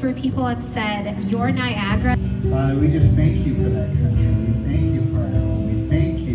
places where people have said, "You're Niagara." Father, we just thank you for that country. We thank you for our home. We thank you.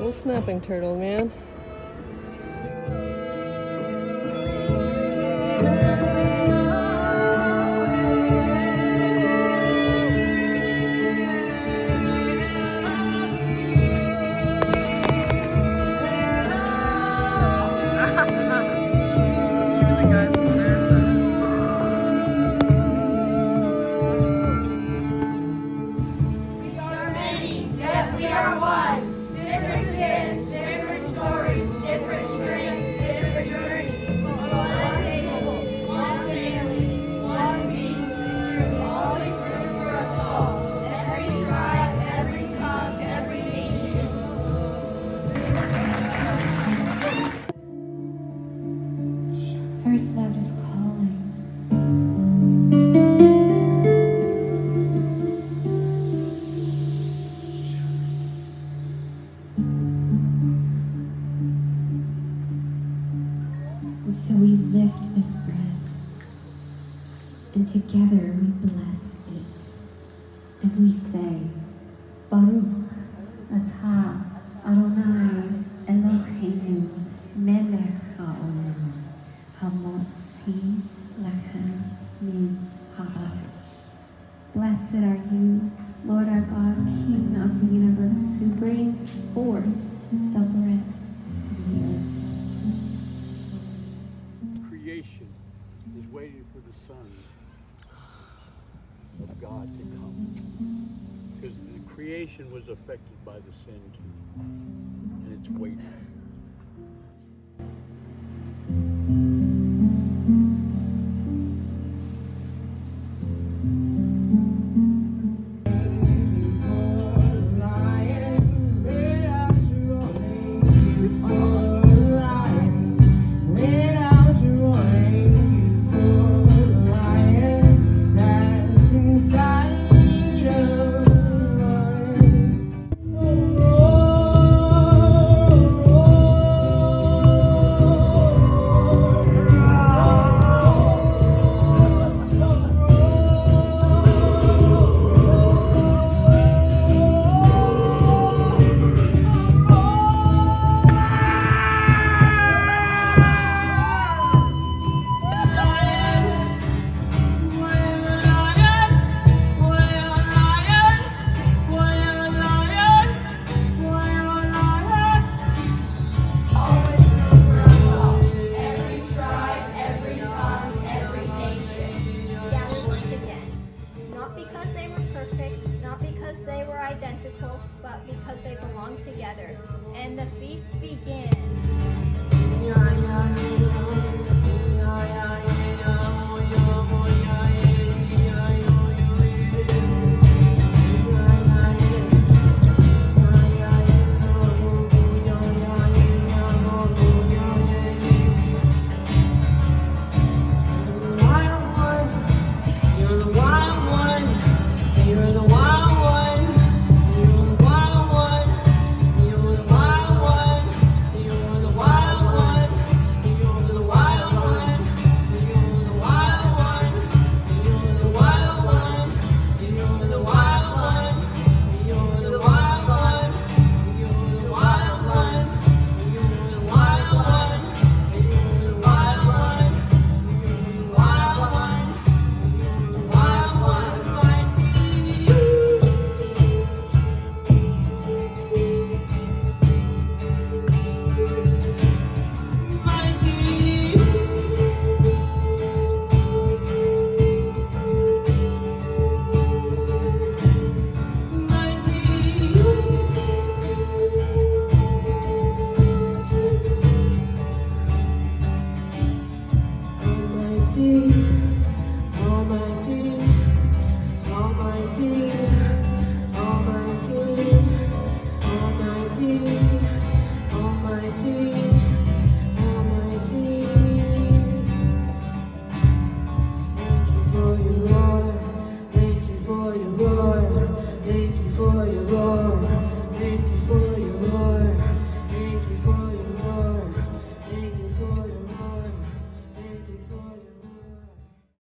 Snapping turtle, man. First love is calling. And so we lift this bread, and together we bless it, and we say, Baruch atah Adonai Eloheinu melech haolam hamotzi lechem min haaretz. Blessed are you, Lord our God, King of the universe, who brings forth the bread of the earth. Creation is waiting for the Son of God to come. Because the creation was affected by the sin too. And it's waiting. Identical, but because they belong together. And the feast began.